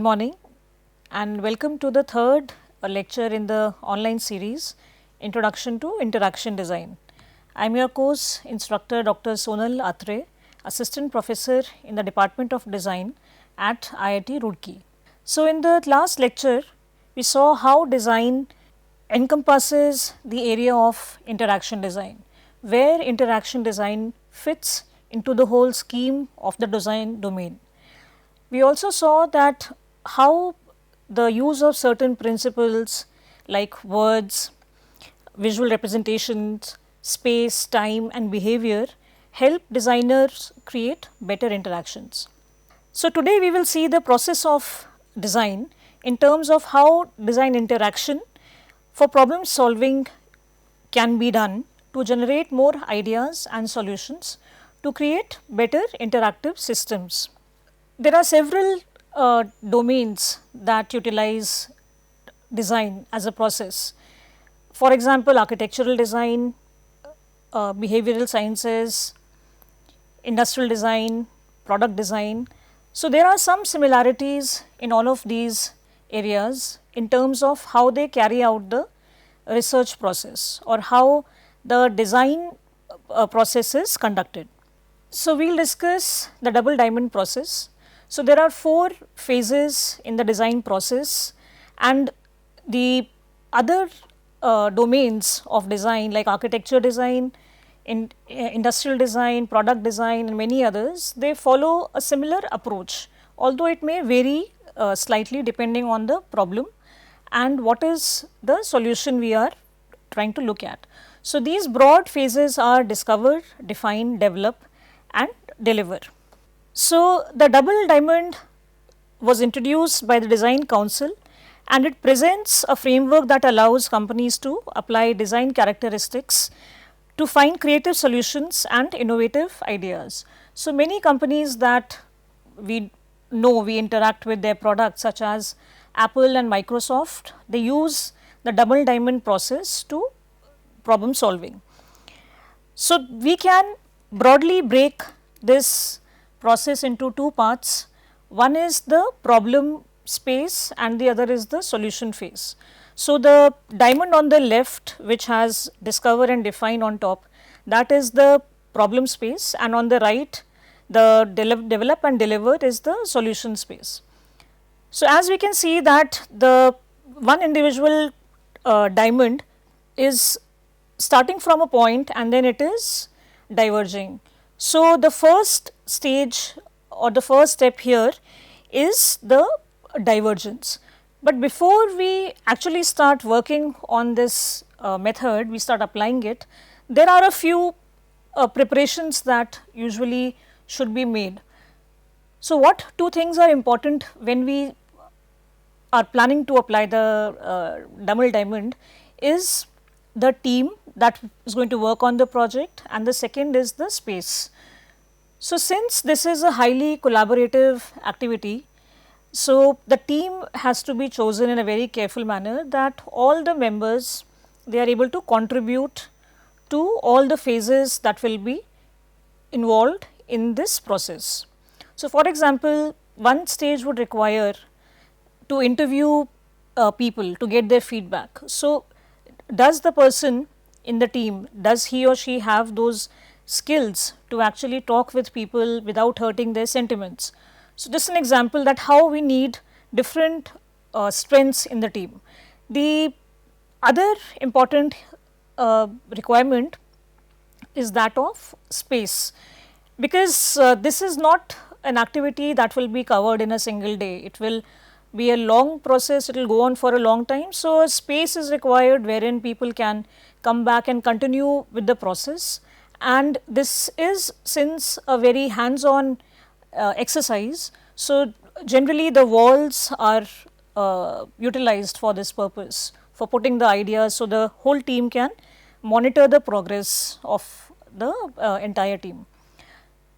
morning and welcome to the third lecture in the online series Introduction to Interaction Design. I am your course instructor Dr. Sonal Atreya, Assistant Professor in the Department of Design at IIT Roorkee. So, in the last lecture we saw how design encompasses the area of interaction design, where interaction design fits into the whole scheme of the design domain. We also saw that how the use of certain principles like words, visual representations, space, time and behavior help designers create better interactions. So, today we will see the process of design in terms of how design interaction for problem solving can be done to generate more ideas and solutions to create better interactive systems. There are several domains that utilize design as a process. For example, architectural design, behavioral sciences, industrial design, product design. So, there are some similarities in all of these areas in terms of how they carry out the research process or how the design process is conducted. So, we will discuss the double diamond process. So, there are 4 phases in the design process and the other domains of design like architecture design, industrial design, product design and many others, they follow a similar approach, although it may vary slightly depending on the problem and what is the solution we are trying to look at. So, these broad phases are discover, define, develop and deliver. So, the double diamond was introduced by the Design Council and it presents a framework that allows companies to apply design characteristics to find creative solutions and innovative ideas. So, many companies that we know we interact with their products such as Apple and Microsoft, they use the double diamond process to problem solving. So, we can broadly break this process into 2 parts. One is the problem space and the other is the solution phase. So, the diamond on the left which has discover and define on top, that is the problem space, and on the right the develop and deliver is the solution space. So, as we can see that the one individual diamond is starting from a point and then it is diverging. So, the first stage or the first step here is the divergence. But before we actually start working on this method, we start applying it, there are a few preparations that usually should be made. So, what 2 things are important when we are planning to apply the double diamond is the team that is going to work on the project and the second is the space. So, since this is a highly collaborative activity, so the team has to be chosen in a very careful manner that all the members, they are able to contribute to all the phases that will be involved in this process. So, for example, one stage would require to interview people to get their feedback. So, does the person in the team, does he or she have those skills to actually talk with people without hurting their sentiments? So, this is an example that how we need different strengths in the team. The other important requirement is that of space, because this is not an activity that will be covered in a single day. It will be a long process, it will go on for a long time. So, a space is required wherein people can come back and continue with the process, and this is since a very hands on exercise. So, generally the walls are utilized for this purpose, for putting the ideas, so the whole team can monitor the progress of the entire team.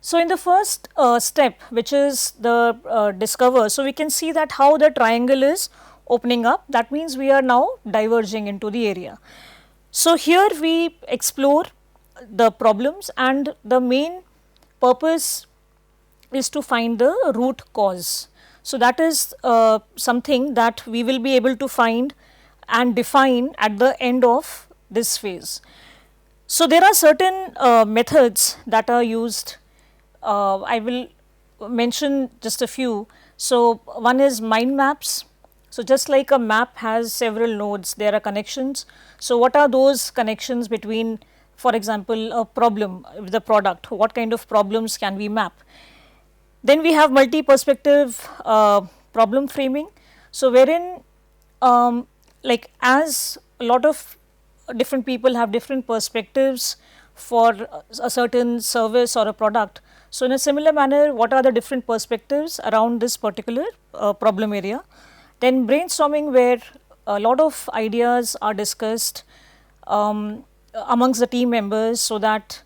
So, in the first step, which is the discover, so we can see that how the triangle is opening up, that means we are now diverging into the area. So, here we explore the problems and the main purpose is to find the root cause. So, that is something that we will be able to find and define at the end of this phase. So, there are certain methods that are used. I will mention just a few. So, one is mind maps. So, just like a map has several nodes, there are connections. So, what are those connections between, for example, a problem with the product? What kind of problems can we map? Then we have multi-perspective problem framing. So, wherein like as a lot of different people have different perspectives for a certain service or a product. So, in a similar manner, what are the different perspectives around this particular problem area? Then brainstorming, where a lot of ideas are discussed amongst the team members, so that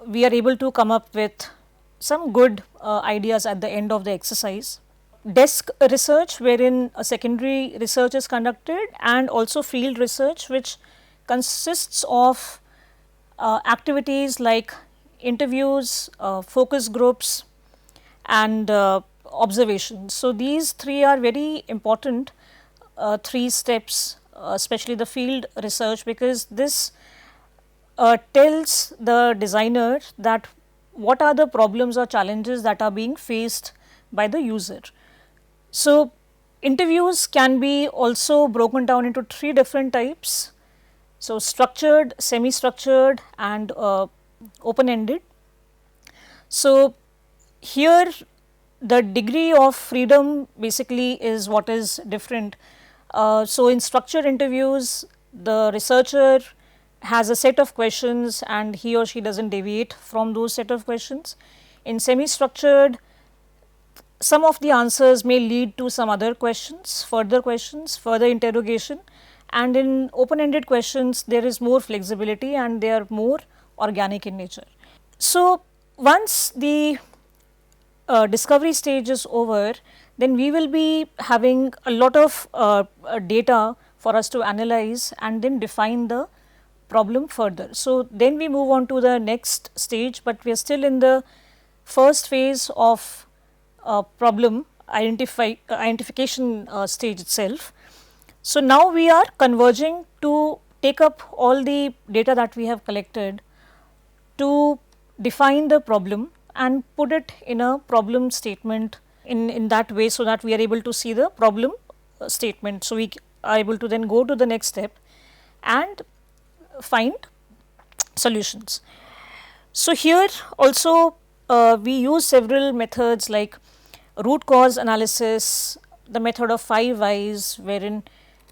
we are able to come up with some good ideas at the end of the exercise. Desk research, wherein a secondary research is conducted, and also field research, which consists of activities like interviews, focus groups, and observations. So, these three are very important 3 steps, especially the field research, because this tells the designer that what are the problems or challenges that are being faced by the user. So, interviews can be also broken down into 3 different types. So, structured, semi-structured, and open ended. So, here the degree of freedom basically is what is different. So, in structured interviews, the researcher has a set of questions and he or she does not deviate from those set of questions. In semi-structured, some of the answers may lead to some other questions, further interrogation, and in open ended questions there is more flexibility and they are more organic in nature. So, once the discovery stage is over, then we will be having a lot of data for us to analyze and then define the problem further. So, then we move on to the next stage, but we are still in the first phase of problem identification stage itself. So, now we are converging to take up all the data that we have collected to define the problem and put it in a problem statement in that way, so that we are able to see the problem statement. So, we are able to then go to the next step and find solutions. So, here also we use several methods like root cause analysis, the method of 5 whys, wherein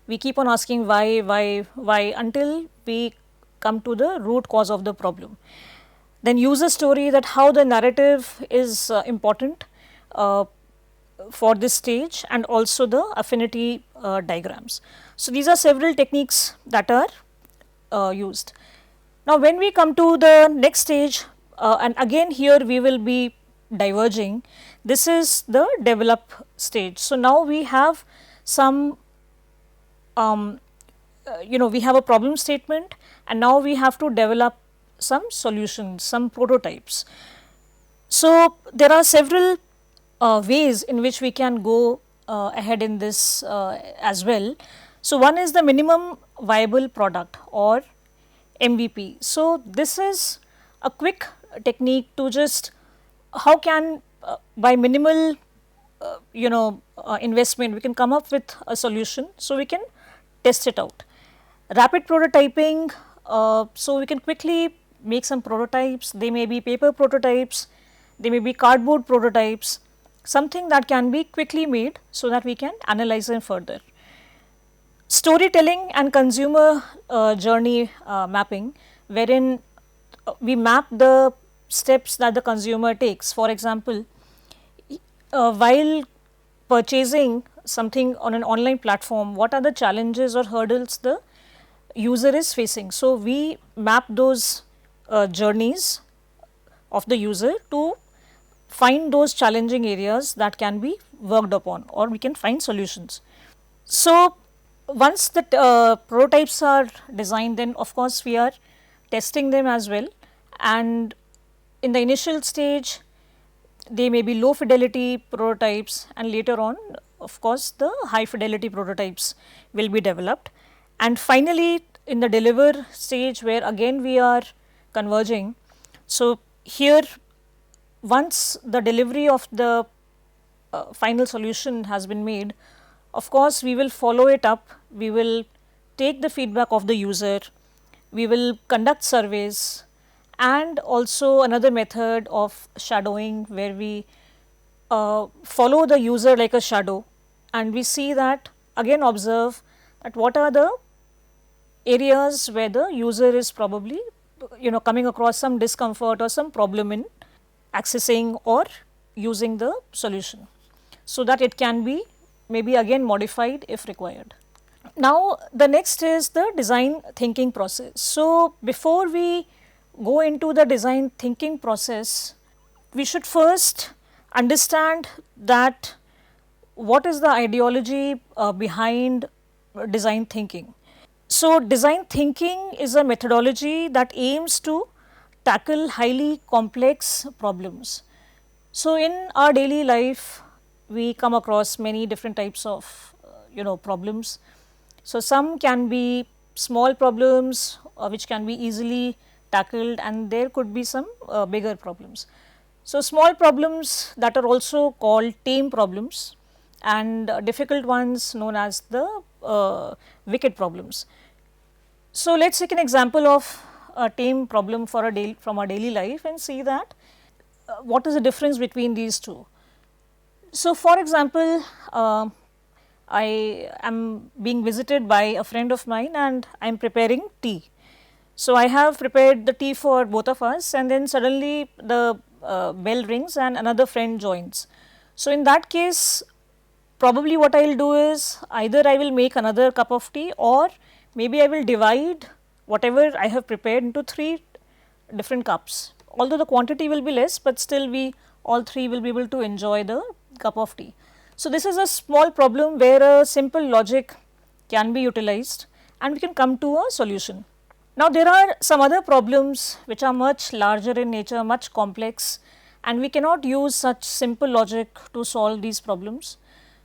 we keep on asking why until we come to the root cause of the problem. Then user story, that how the narrative is important for this stage, and also the affinity diagrams. So, these are several techniques that are used. Now, when we come to the next stage, and again here we will be diverging, this is the develop stage. So, now we have some we have a problem statement, and now we have to develop some solutions, some prototypes. So, there are several ways in which we can go ahead in this as well. So, one is the minimum viable product or MVP. So, this is a quick technique to just how can by minimal investment we can come up with a solution. So, we can test it out. Rapid prototyping, so we can quickly make some prototypes. They may be paper prototypes, they may be cardboard prototypes, something that can be quickly made so that we can analyze them further. Storytelling and consumer journey mapping, wherein we map the steps that the consumer takes. For example, while purchasing something on an online platform, what are the challenges or hurdles the user is facing. So, we map those journeys of the user to find those challenging areas that can be worked upon, or we can find solutions. So, once the prototypes are designed, then of course, we are testing them as well, and in the initial stage they may be low fidelity prototypes, and later on of course the high fidelity prototypes will be developed. And finally in the deliver stage, where again we are converging. So here, once the delivery of the final solution has been made, of course we will follow it up, we will take the feedback of the user, we will conduct surveys, and also another method of shadowing, where we follow the user like a shadow, and we see that, again observe that what are the areas where the user is probably coming across some discomfort or some problem in accessing or using the solution, so that it can be maybe again modified if required. Now the next is the design thinking process. So before we go into the design thinking process, we should first understand that what is the ideology behind design thinking. So design thinking is a methodology that aims to tackle highly complex problems. So in our daily life, we come across many different types of problems. So some can be small problems which can be easily tackled, and there could be some bigger problems. So small problems that are also called tame problems, and difficult ones known as the wicked problems. So let's take an example of a tame problem for from our daily life and see that what is the difference between these two. So for example, I am being visited by a friend of mine and I am preparing tea. So I have prepared the tea for both of us, and then suddenly the bell rings and another friend joins. So in that case, probably what I will do is either I will make another cup of tea, or maybe I will divide whatever I have prepared into 3 different cups. Although the quantity will be less, but still we all 3 will be able to enjoy the cup of tea. So this is a small problem where a simple logic can be utilized and we can come to a solution. Now there are some other problems which are much larger in nature, much complex, and we cannot use such simple logic to solve these problems.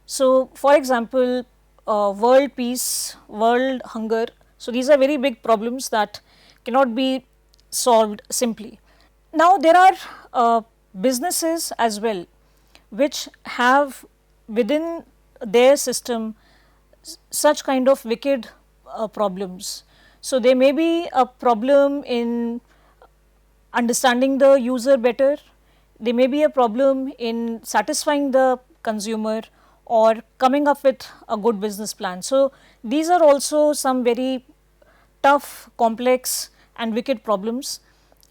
So for example, world peace, world hunger. So these are very big problems that cannot be solved simply. Now there are businesses as well which have within their system such kind of wicked problems. So there may be a problem in understanding the user better, there may be a problem in satisfying the consumer or coming up with a good business plan. So these are also some very tough, complex and wicked problems.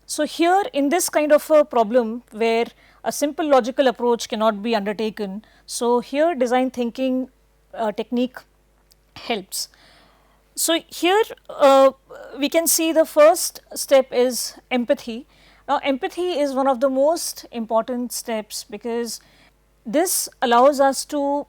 So here in this kind of a problem where a simple logical approach cannot be undertaken, so here design thinking technique helps. So here we can see the first step is empathy. Now empathy is one of the most important steps because this allows us to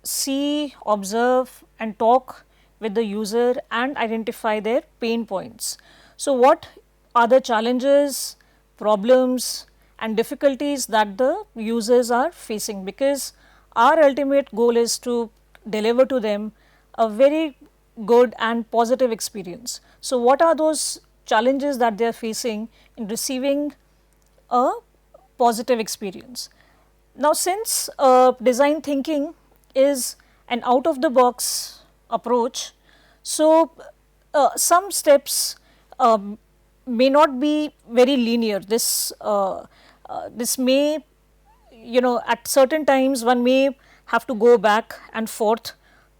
see, observe and talk with the user and identify their pain points. So what are the challenges, problems and difficulties that the users are facing, because our ultimate goal is to deliver to them a very good and positive experience. So what are those challenges that they are facing in receiving a positive experience? Now since design thinking is an out of the box approach, so some steps may not be very linear. This may, at certain times one may have to go back and forth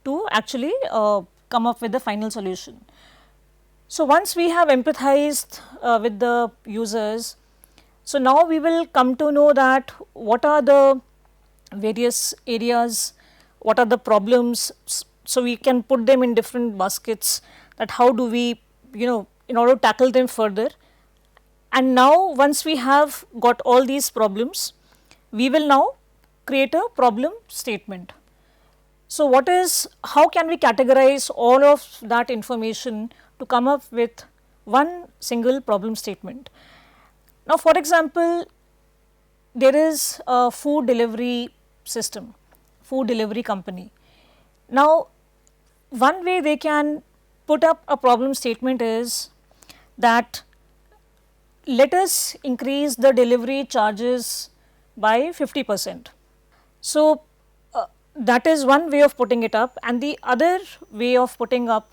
to actually come up with the final solution. So once we have empathized with the users, so now we will come to know that what are the various areas, what are the problems, so we can put them in different baskets, that how do we, in order to tackle them further. And now once we have got all these problems, we will now create a problem statement. So how can we categorize all of that information to come up with one single problem statement? Now for example, there is a food delivery system, food delivery company. Now, one way they can put up a problem statement is that let us increase the delivery charges by 50%. So, that is one way of putting it up, and the other way of putting up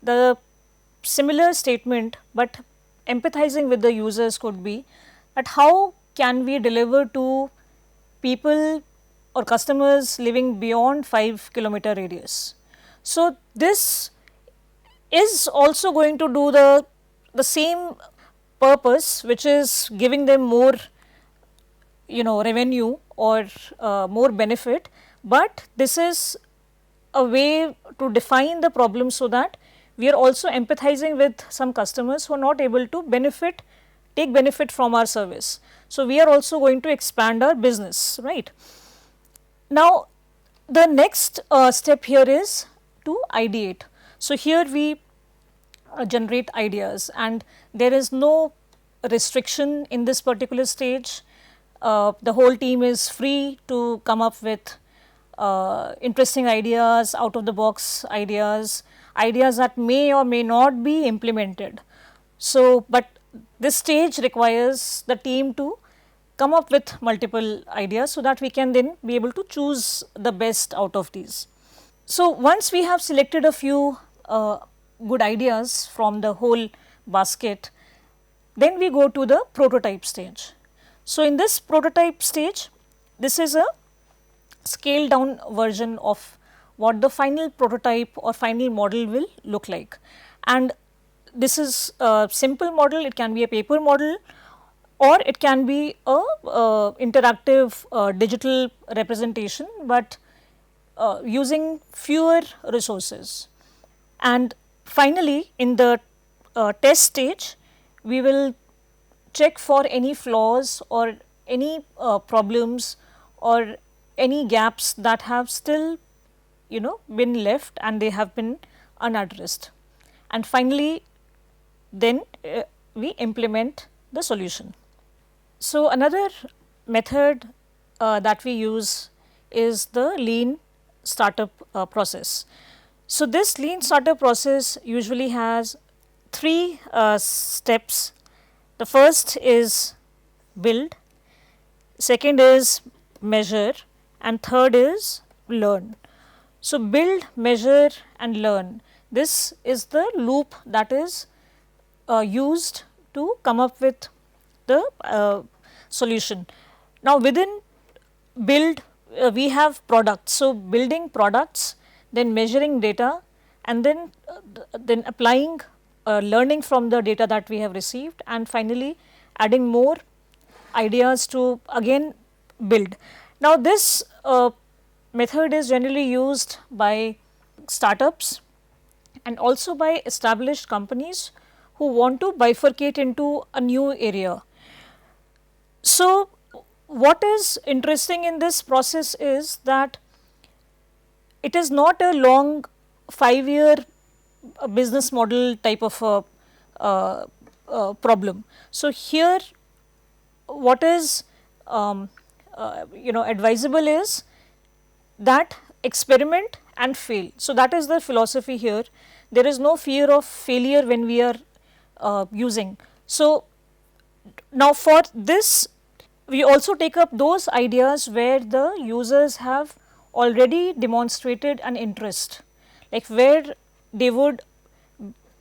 the similar statement, but empathizing with the users could be that how can we deliver to people or customers living beyond 5-kilometer radius. So, this is also going to do the same purpose, which is giving them more revenue or more benefit, but this is a way to define the problem so that we are also empathizing with some customers who are not able to take benefit from our service. So, we are also going to expand our business, right. Now, the next step here is to ideate. So, here we generate ideas, and there is no restriction in this particular stage. The whole team is free to come up with interesting ideas, out of the box ideas, ideas that may or may not be implemented. So, but this stage requires the team to come up with multiple ideas so that we can then be able to choose the best out of these. So, once we have selected a few good ideas from the whole basket, then we go to the prototype stage. So, in this prototype stage, this is a scaled down version of what the final prototype or final model will look like. And this is a simple model, it can be a paper model, or it can be a interactive digital representation, but using fewer resources. And finally, in the test stage, we will check for any flaws or any problems or any gaps that have still been left and they have been unaddressed. And finally, then we implement the solution. So, another method that we use is the lean startup process. So, this lean startup process usually has three steps. The first is build, second is measure, and third is learn. So, build, measure and learn, this is the loop that is used to come up with the solution. Now, within build we have products. So, building products, then measuring data, and then applying learning from the data that we have received, and finally adding more ideas to again build. Now, this method is generally used by startups and also by established companies who want to bifurcate into a new area. So, what is interesting in this process is that it is not a long 5-year business model type of a problem. So, here what is advisable is that experiment and fail. So, that is the philosophy here. There is no fear of failure when we are using. So, now for this we also take up those ideas where the users have already demonstrated an interest, like where they would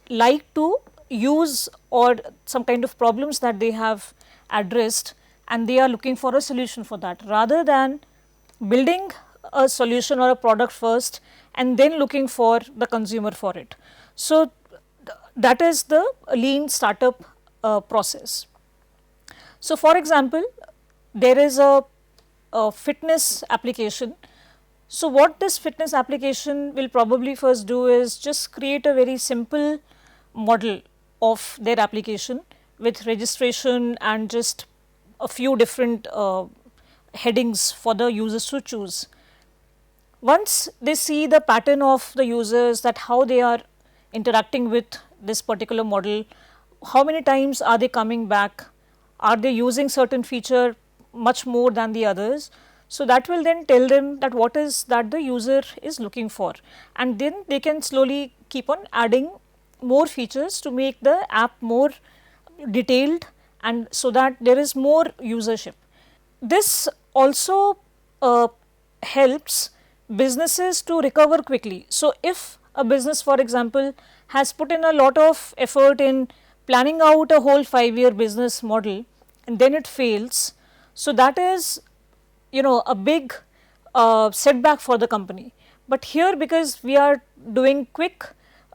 like to use or some kind of problems that they have addressed and they are looking for a solution for that, rather than building a solution or a product first and then looking for the consumer for it. So, that is the lean startup process. So, for example, there is a fitness application. So, what this fitness application will probably first do is just create a very simple model of their application with registration and just a few different headings for the users to choose. Once they see the pattern of the users, that how they are interacting with this particular model, how many times are they coming back, are they using certain feature much more than the others. So that will then tell them that what is that the user is looking for, and then they can slowly keep on adding more features to make the app more detailed, and so that there is more usership. This also helps businesses to recover quickly. So if a business, for example, has put in a lot of effort in planning out a whole 5-year business model and then it fails, so that is, you know, a big setback for the company. But here, because we are doing quick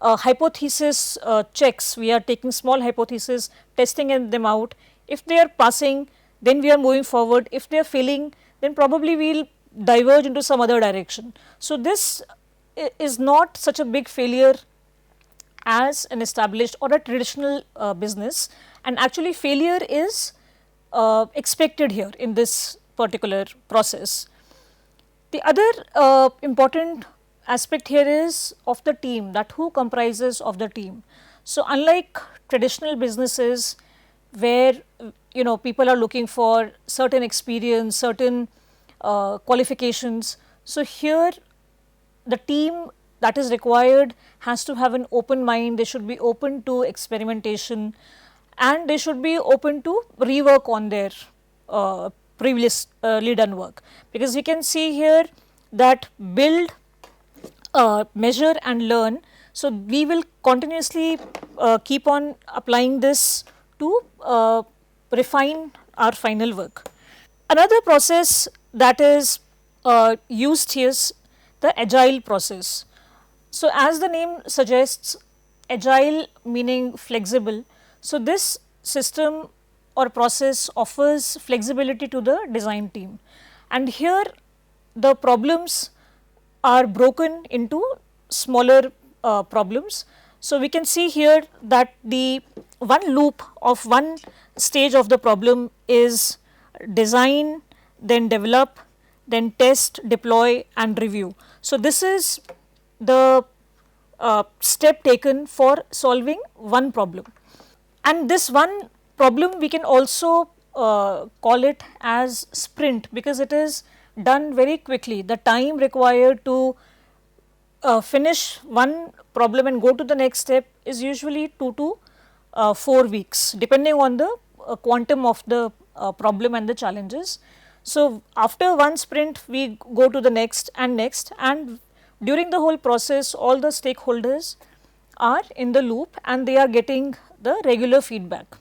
hypothesis checks, we are taking small hypotheses, testing them out. If they are passing, then we are moving forward. If they are failing, then probably we will diverge into some other direction. So this is not such a big failure as an established or a traditional business, and actually failure is expected here in this particular process. The other important aspect here is of the team, that who comprises of the team. So unlike traditional businesses where, you know, people are looking for certain experience, certain qualifications, so here the team that is required has to have an open mind. They should be open to experimentation, and they should be open to rework on their previously done work, because we can see here that build, measure and learn. So we will continuously keep on applying this to refine our final work. Another process that is used here is the agile process. So as the name suggests, agile meaning flexible. So this system or process offers flexibility to the design team, and here the problems are broken into smaller problems. So we can see here that the one loop of one stage of the problem is design, then develop, then test, deploy and review. So this is the step taken for solving one problem, and this one problem we can also call it as sprint, because it is done very quickly. The time required to finish one problem and go to the next step is usually 2 to 4 weeks, depending on the quantum of the problem and the challenges. So after one sprint we go to the next, and during the whole process all the stakeholders are in the loop and they are getting the regular feedback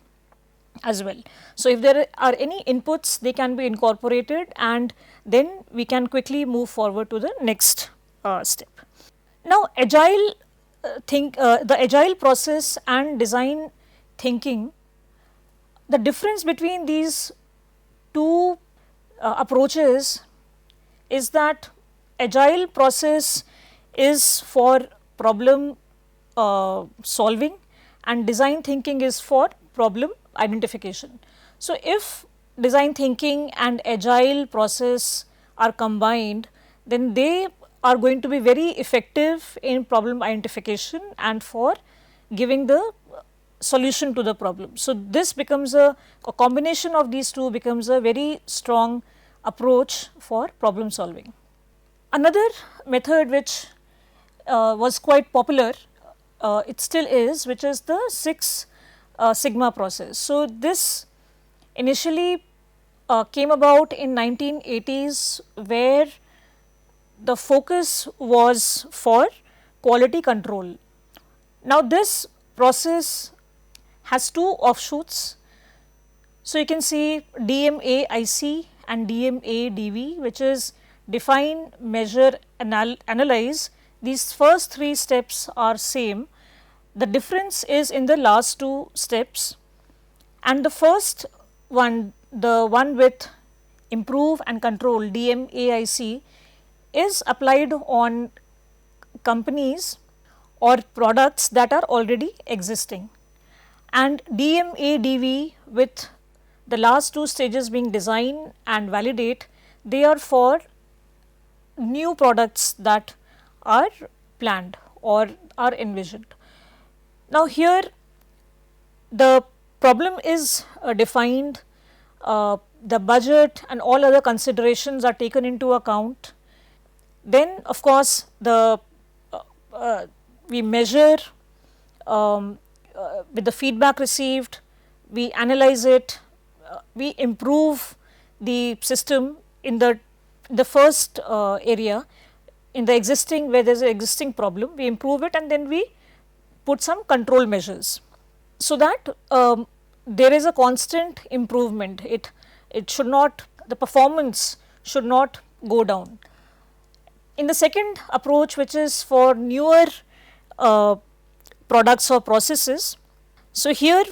as well. So if there are any inputs, they can be incorporated, and then we can quickly move forward to the next step. Now agile the agile process and design thinking, the difference between these two approaches is that agile process is for problem solving and design thinking is for problem identification. So if design thinking and agile process are combined, then they are going to be very effective in problem identification and for giving the solution to the problem. So this becomes a combination of these two becomes a very strong approach for problem solving. Another method which was quite popular, it still is, which is the 6 Sigma process. So this initially came about in 1980s, where the focus was for quality control. Now this process has 2 offshoots. So you can see DMAIC and DMADV, which is define, measure, analyze. These first 3 steps are same. The difference is in the last 2 steps, and the first one, the one with improve and control, DMAIC, is applied on companies or products that are already existing, and DMADV, with the last 2 stages being design and validate, they are for new products that are planned or are envisioned. Now here the problem is defined the budget and all other considerations are taken into account. Then of course we measure with the feedback received, we analyze it, we improve the system in the first area, in the existing, where there is an existing problem, we improve it, and then we put some control measures, so that there is a constant improvement. It should not, the performance should not go down. In the second approach, which is for newer products or processes, so here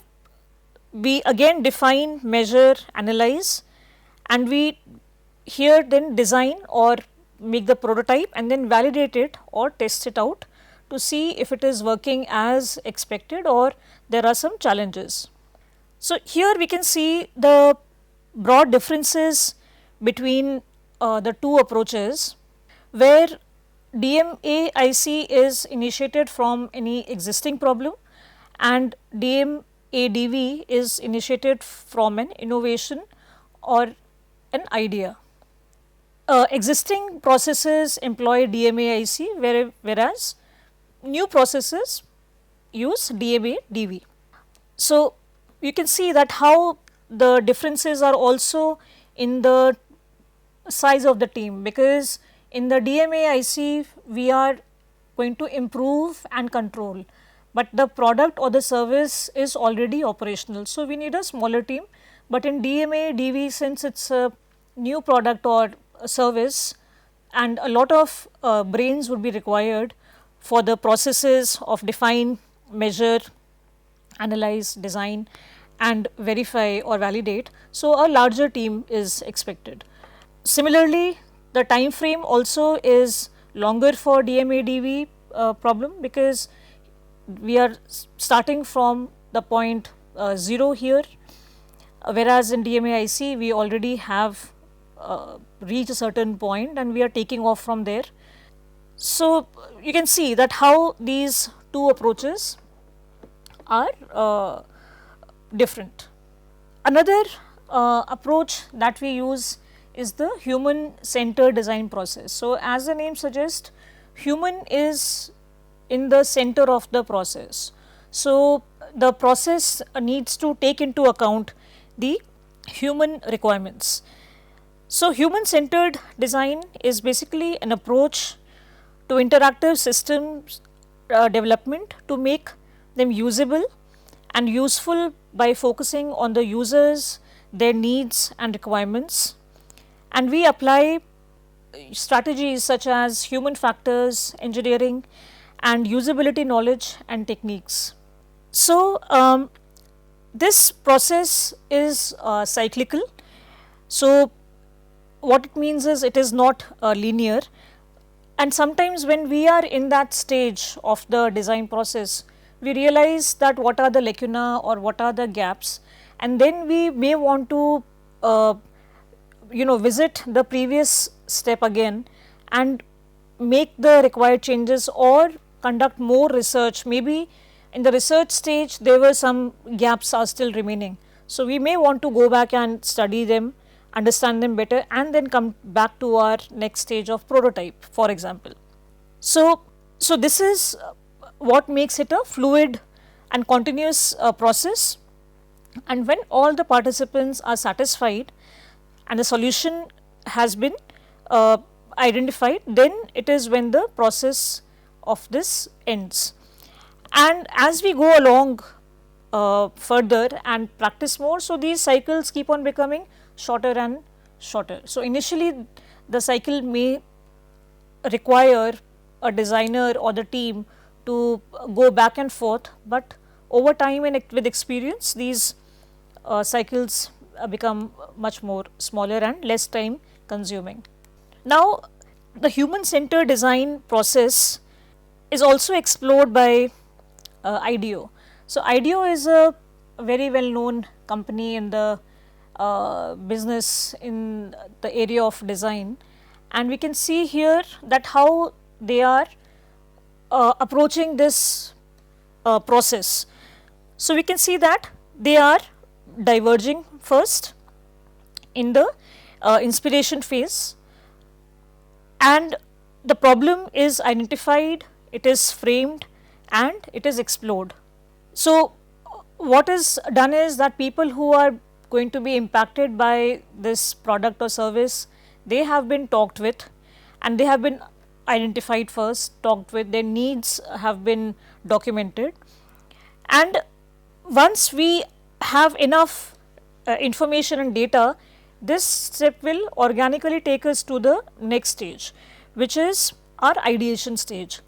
we again define, measure, analyze, and we here then design or make the prototype and then validate it or test it out to see if it is working as expected or there are some challenges. So here we can see the broad differences between the two approaches, where DMAIC is initiated from any existing problem and DMADV is initiated from an innovation or an idea. Existing processes employ DMAIC, whereas new processes use DMADV. So you can see that how the differences are also in the size of the team, because in the DMAIC we are going to improve and control, but the product or the service is already operational. So we need a smaller team, but in DMADV, since it is a new product or a service and a lot of brains would be required for the processes of define, measure, analyze, design and verify or validate. So a larger team is expected. Similarly, the time frame also is longer for DMADV problem, because we are starting from the point 0 here, whereas in DMAIC we already have reached a certain point and we are taking off from there. So you can see that how these two approaches are different. Another approach that we use is the human centered design process. So as the name suggests, human is in the center of the process. So the process needs to take into account the human requirements. So human centered design is basically an approach to interactive systems development to make them usable and useful by focusing on the users, their needs and requirements. And we apply strategies such as human factors, engineering and usability knowledge and techniques. So this process is cyclical. So what it means is it is not linear, and sometimes when we are in that stage of the design process, we realize that what are the lacuna or what are the gaps, and then we may want to visit the previous step again and make the required changes or conduct more research. Maybe in the research stage there were some gaps are still remaining, so we may want to go back and study them, understand them better, and then come back to our next stage of prototype, for example. So this is what makes it a fluid and continuous process, and when all the participants are satisfied and the solution has been identified, then it is when the process of this ends. And as we go along further and practice more, so these cycles keep on becoming shorter and shorter. So initially the cycle may require a designer or the team to go back and forth, but over time and with experience these cycles become much more smaller and less time consuming. Now the human centered design process is also explored by IDEO. So IDEO is a very well known company in the business in the area of design, and we can see here that how they are approaching this process. So we can see that they are diverging first. in the inspiration phase, and the problem is identified, it is framed, and it is explored. So, what is done is that people who are going to be impacted by this product or service, they have been talked with, and they have been identified first, talked with, their needs have been documented, and once we have enough information and data, this step will organically take us to the next stage, which is our ideation stage.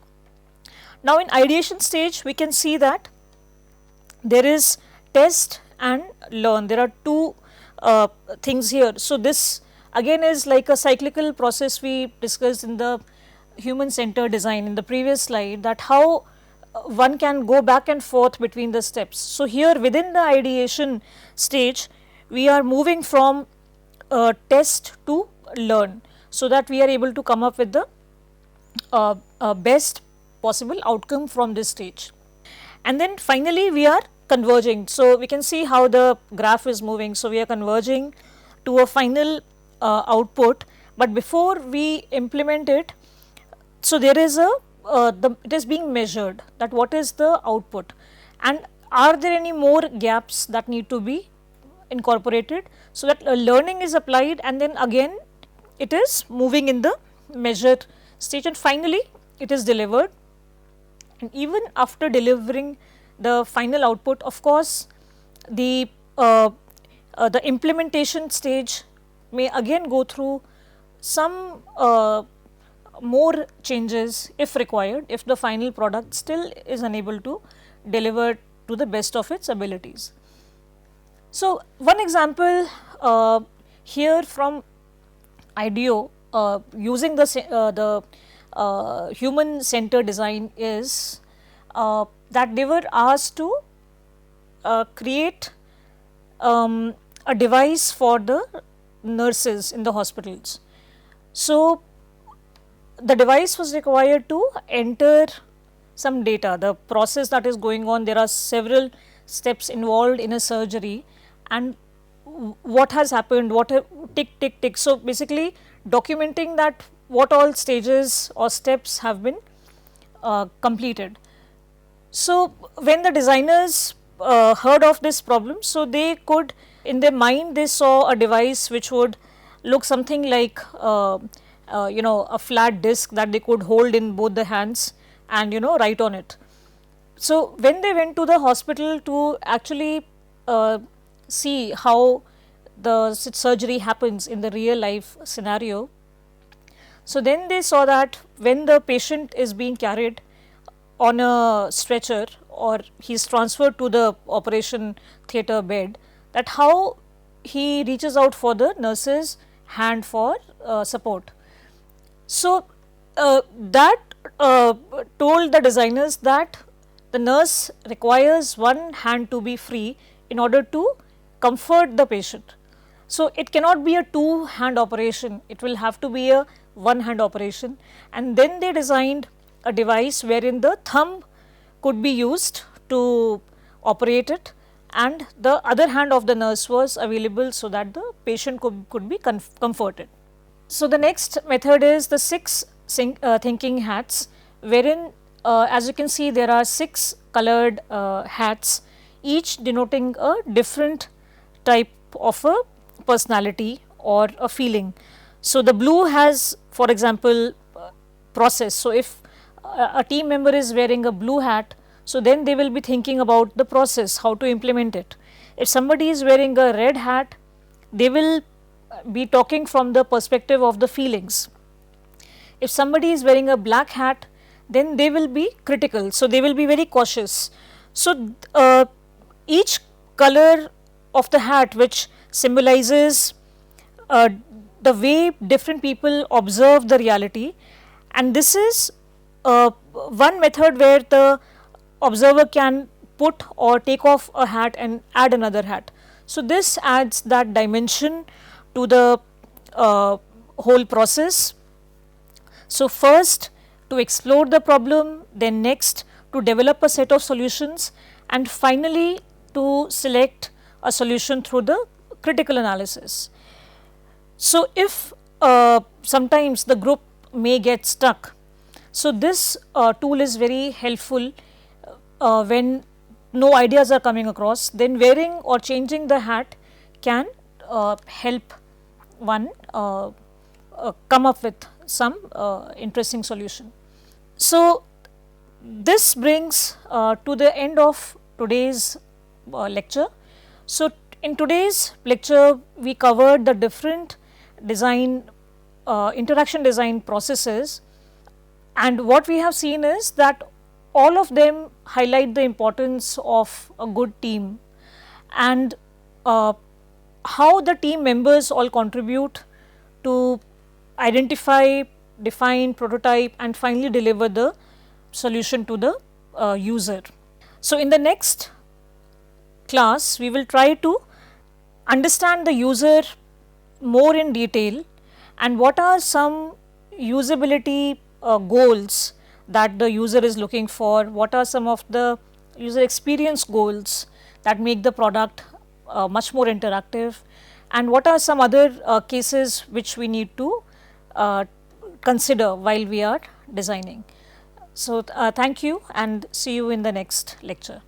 Now, in ideation stage, we can see that there is test and learn. There are two things here. So, this again is like a cyclical process we discussed in the human centered design in the previous slide, that how one can go back and forth between the steps. So, here within the ideation stage, we are moving from test to learn, so that we are able to come up with the best possible outcome from this stage. And then finally, we are converging. So, we can see how the graph is moving. So, we are converging to a final output, but before we implement it, so there is a it is being measured, that what is the output, and are there any more gaps that need to be incorporated, so that learning is applied, and then again it is moving in the measured stage, and finally it is delivered. And even after delivering the final output, of course, the implementation stage may again go through some more changes if required, if the final product still is unable to deliver to the best of its abilities. So, one example here from IDEO using the human centered design is that they were asked to create a device for the nurses in the hospitals. So, the device was required to enter some data, the process that is going on. There are several steps involved in a surgery, and what has happened, what tick tick tick. So, basically documenting that what all stages or steps have been completed. So, when the designers heard of this problem, so they could, in their mind, they saw a device which would look something like a flat disc that they could hold in both the hands and write on it. So, when they went to the hospital to actually see how the surgery happens in the real life scenario, so then they saw that when the patient is being carried on a stretcher or he is transferred to the operation theatre bed, that how he reaches out for the nurse's hand for support. So, that told the designers that the nurse requires one hand to be free in order to comfort the patient. So, it cannot be a two hand operation, it will have to be a one hand operation, and then they designed a device wherein the thumb could be used to operate it, and the other hand of the nurse was available so that the patient could be comforted. So, the next method is the 6 thinking hats, wherein as you can see there are 6 colored hats, each denoting a different type of a personality or a feeling. So, the blue has, for example, process. So, if a team member is wearing a blue hat, so then they will be thinking about the process, how to implement it. If somebody is wearing a red hat, they will be talking from the perspective of the feelings. If somebody is wearing a black hat, then they will be critical, so they will be very cautious. So, each color of the hat which symbolizes the way different people observe the reality, and this is one method where the observer can put or take off a hat and add another hat. So, this adds that dimension to the whole process. So, first to explore the problem, then next to develop a set of solutions, and finally to select a solution through the critical analysis. So, if sometimes the group may get stuck, so this tool is very helpful when no ideas are coming across, then wearing or changing the hat can help one come up with some interesting solution. So, this brings to the end of today's lecture. So, in today's lecture we covered the different design interaction design processes, and what we have seen is that all of them highlight the importance of a good team, and how the team members all contribute to identify, define, prototype and finally deliver the solution to the user. So, in the next class we will try to understand the user more in detail and what are some usability goals that the user is looking for, what are some of the user experience goals that make the product much more interactive, and what are some other cases which we need to consider while we are designing. So, thank you and see you in the next lecture.